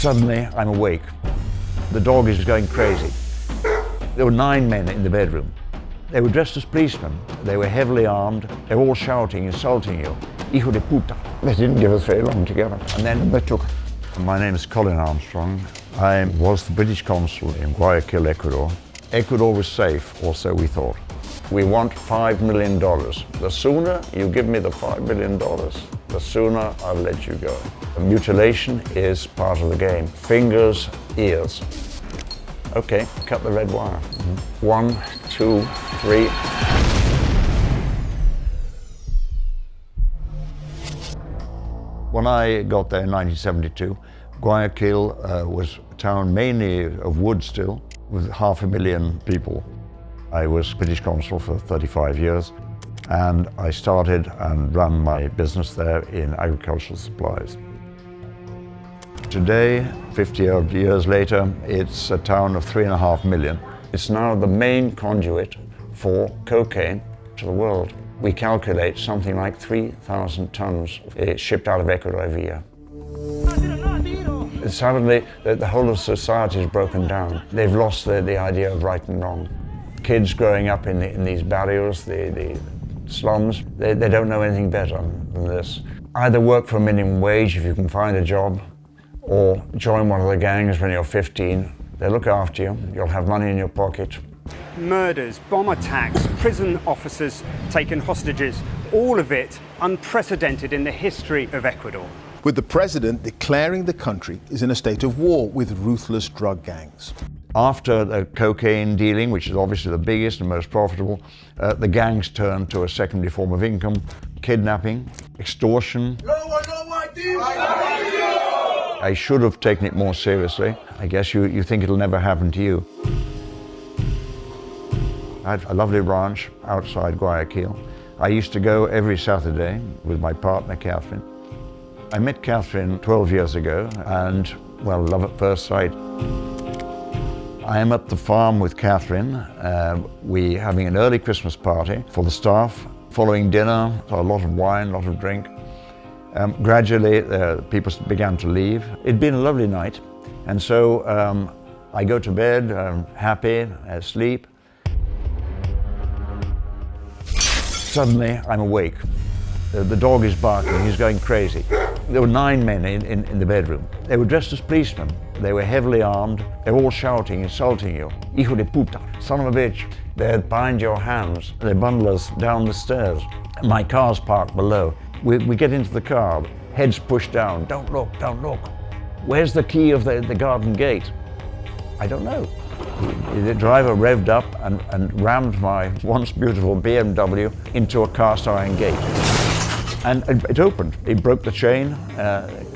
Suddenly, I'm awake. The dog is going crazy. There were 9 men in the bedroom. They were dressed as policemen. They were heavily armed. They were all shouting, insulting you. Hijo de puta. They didn't give us very long together. And then they took. My name is Colin Armstrong. I was the British Consul in Guayaquil, Ecuador. Ecuador was safe, or so we thought. We want $5 million. The sooner you give me the $5 million, the sooner I'll let you go. Mutilation is part of the game. Fingers, ears. Okay, cut the red wire. 1, 2, 3. When I got there in 1972, Guayaquil was a town mainly of wood still, with 500,000 people. I was British Consul for 35 years, and I started and ran my business there in agricultural supplies. Today, 50-odd years later, it's a town of 3.5 million. It's now the main conduit for cocaine to the world. We calculate something like 3,000 tons shipped out of Ecuador every year. Suddenly, the whole of society is broken down. They've lost the idea of right and wrong. Kids growing up in these barrios, the slums, they don't know anything better than this. Either work for a minimum wage if you can find a job, or join one of the gangs when you're 15. They look after you, you'll have money in your pocket. Murders, bomb attacks, prison officers taken hostages, all of it unprecedented in the history of Ecuador. With the president declaring the country is in a state of war with ruthless drug gangs. After the cocaine dealing, which is obviously the biggest and most profitable, the gangs turned to a secondary form of income: kidnapping, extortion. I should have taken it more seriously. I guess you think it'll never happen to you. I had a lovely ranch outside Guayaquil. I used to go every Saturday with my partner, Catherine. I met Catherine 12 years ago, and, well, love at first sight. I am at the farm with Catherine. We're having an early Christmas party for the staff. Following dinner, so a lot of wine, a lot of drink. Gradually, people began to leave. It'd been a lovely night, and so I go to bed, happy, asleep. Suddenly, I'm awake. The dog is barking, he's going crazy. There were 9 men in the bedroom. They were dressed as policemen. They were heavily armed. They were all shouting, insulting you. Hijo de puta, son of a bitch. They're behind your hands. They bundle us down the stairs. My car's parked below. We get into the car, heads pushed down. Don't look, don't look. Where's the key of the garden gate? I don't know. The driver revved up and rammed my once beautiful BMW into a cast iron gate. And it opened. It broke the chain.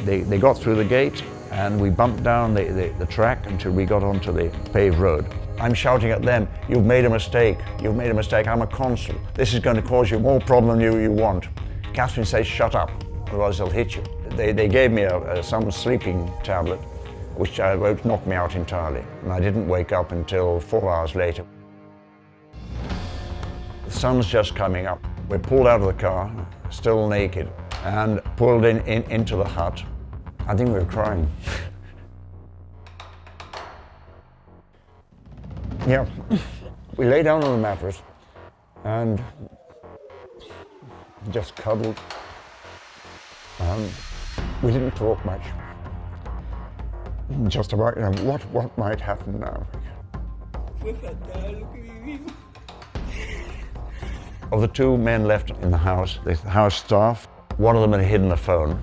They got through the gate, and we bumped down the track until we got onto the paved road. I'm shouting at them, "You've made a mistake. You've made a mistake. I'm a consul. This is going to cause you more problem than you want." Catherine says, "Shut up, otherwise they'll hit you." They gave me some sleeping tablet, which knocked me out entirely. And I didn't wake up until 4 hours later. The sun's just coming up. We pulled out of the car, still naked, and pulled into the hut. I think we were crying. Yeah, we lay down on the mattress and just cuddled. We didn't talk much. Just about, what might happen now. Of the 2 men left in the house staff, one of them had hidden the phone.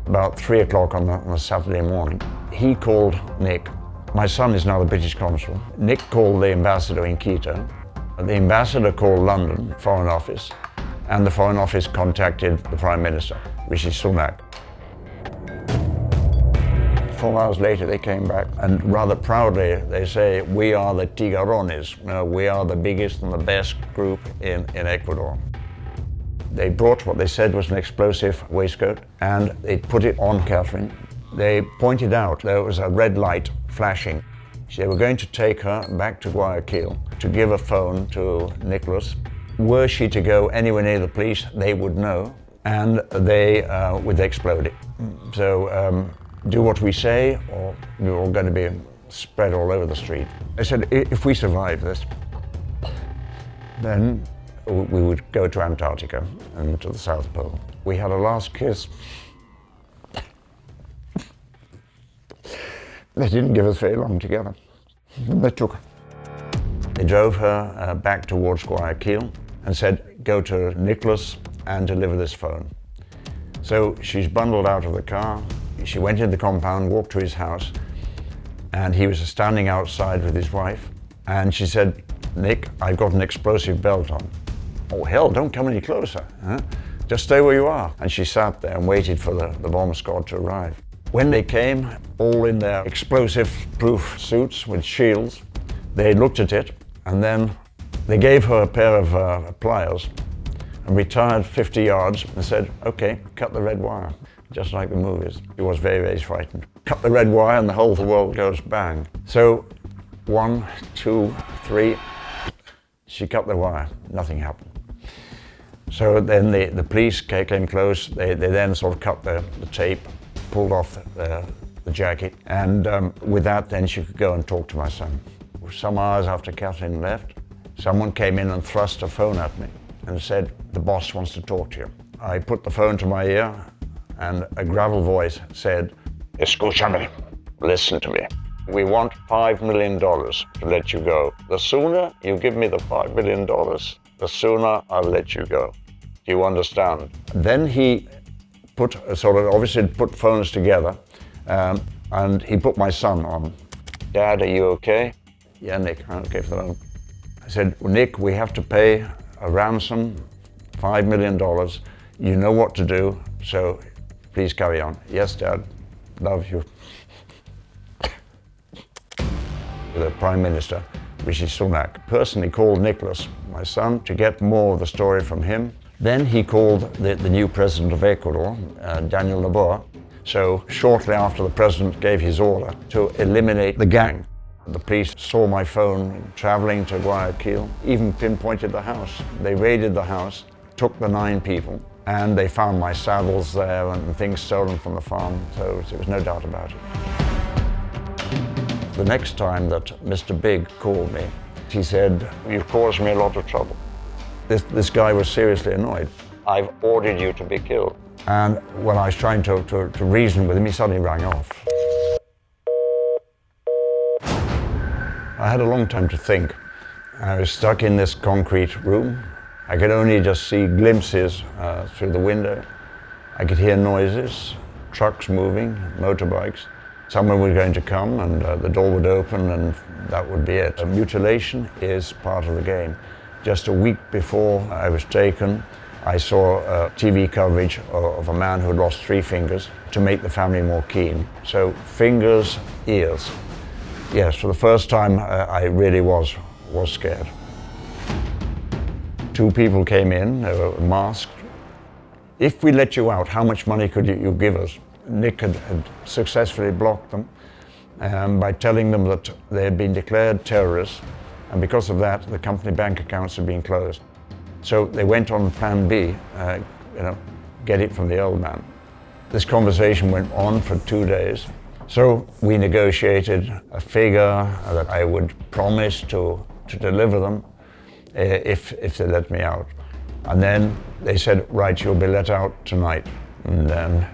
About 3 o'clock on a Saturday morning, he called Nick. My son is now the British Consul. Nick called the ambassador in Quito. The ambassador called London Foreign Office, and the Foreign Office contacted the Prime Minister, Rishi Sunak. 4 hours later, they came back, and rather proudly, they say, "We are the Tiguerones. We are the biggest and the best group in Ecuador." They brought what they said was an explosive waistcoat, and they put it on Catherine. They pointed out there was a red light flashing. They were going to take her back to Guayaquil to give a phone to Nicholas. Were she to go anywhere near the police, they would know, and they would explode it. So do what we say or we're all going to be spread all over the street. I said, if we survive this, then we would go to Antarctica and to the South Pole. We had a last kiss. They didn't give us very long together. They took her. They drove her back towards Guayaquil and said, go to Nicholas and deliver this phone. So she's bundled out of the car. She went into the compound, walked to his house, and he was standing outside with his wife. And she said, Nick, I've got an explosive belt on. Oh hell, don't come any closer. Huh? Just stay where you are. And she sat there and waited for the bomb squad to arrive. When they came, all in their explosive-proof suits with shields, they looked at it, and then they gave her a pair of pliers and retired 50 yards and said, okay, cut the red wire, just like the movies. He was very, very frightened. Cut the red wire and the whole of the world goes bang. So 1, 2, 3, she cut the wire, nothing happened. So then the police came close, they then sort of cut the tape, pulled off the jacket, and with that then she could go and talk to my son. Some hours after Catherine left, someone came in and thrust a phone at me and said, the boss wants to talk to you. I put the phone to my ear and a gravel voice said, escúchame, listen to me. We want $5 million to let you go. The sooner you give me the $5 million, the sooner I'll let you go. Do you understand? Then he put obviously put phones together, and he put my son on. Dad, are you okay? Yeah, Nick, I'm okay for the moment. I said, well, Nick, we have to pay a ransom, $5 million. You know what to do, so please carry on. Yes, Dad, love you. The Prime Minister, Rishi Sunak, personally called Nicholas, my son, to get more of the story from him. Then he called the new president of Ecuador, Daniel Noboa. So shortly after the president gave his order to eliminate the gang, the police saw my phone traveling to Guayaquil, even pinpointed the house. They raided the house, took the 9 people, and they found my saddles there and things stolen from the farm, so there was no doubt about it. The next time that Mr. Big called me, he said, you've caused me a lot of trouble. This guy was seriously annoyed. I've ordered you to be killed. And when I was trying to reason with him, he suddenly rang off. I had a long time to think. I was stuck in this concrete room. I could only just see glimpses through the window. I could hear noises, trucks moving, motorbikes. Someone was going to come and the door would open and that would be it. Mutilation is part of the game. Just a week before I was taken, I saw TV coverage of a man who had lost 3 fingers to make the family more keen. So fingers, ears. Yes, for the first time I really was scared. 2 people came in, they were masked. If we let you out, how much money could you give us? Nick had successfully blocked them by telling them that they had been declared terrorists, and because of that, the company bank accounts had been closed. So they went on plan B, get it from the old man. This conversation went on for 2 days. So we negotiated a figure that I would promise to deliver them if they let me out. And then they said, right, you'll be let out tonight. And then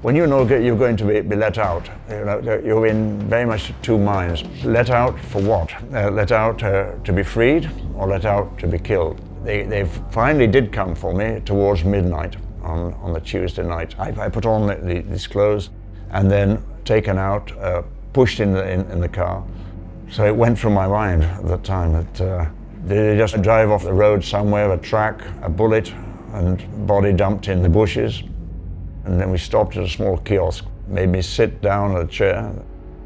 when you know you're going to be let out, you're in very much 2 minds. Let out for what? Let out to be freed or let out to be killed? They finally did come for me towards midnight on the Tuesday night. I put on these clothes and then taken out, pushed in the car. So it went through my mind at that time that they just drive off the road somewhere, a track, a bullet, and body dumped in the bushes. And then we stopped at a small kiosk, made me sit down at a chair.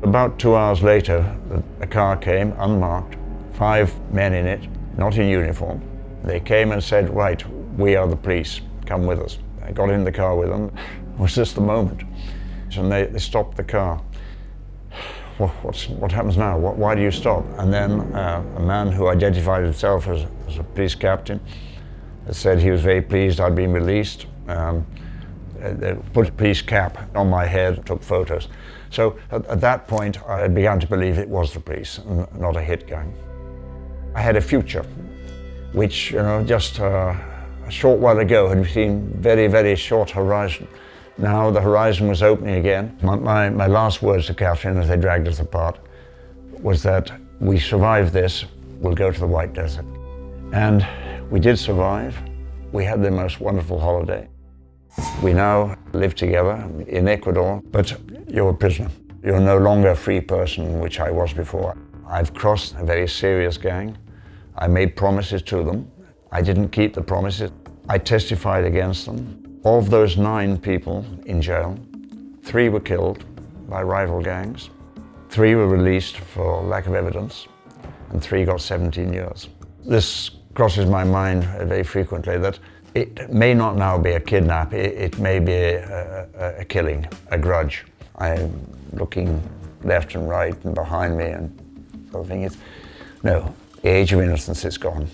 About 2 hours later, a car came, unmarked, 5 men in it, not in uniform. They came and said, right, we are the police, come with us. I got in the car with them. It was just the moment. And they stopped the car. What happens now? Why do you stop? And then a man who identified himself as a police captain said he was very pleased I'd been released. They put a police cap on my head, took photos. So at that point, I had begun to believe it was the police, not a hit gang. I had a future, which, just a short while ago had seen very, very short horizon. Now the horizon was opening again. My last words to Catherine as they dragged us apart was that we survived this, we'll go to the White Desert. And we did survive. We had the most wonderful holiday. We now live together in Ecuador, but you're a prisoner. You're no longer a free person, which I was before. I've crossed a very serious gang. I made promises to them. I didn't keep the promises. I testified against them. Of those 9 people in jail, 3 were killed by rival gangs, 3 were released for lack of evidence, and 3 got 17 years. This crosses my mind very frequently that it may not now be a kidnap, it may be a killing, a grudge. I'm looking left and right and behind me and sort of thinking, no, the age of innocence is gone.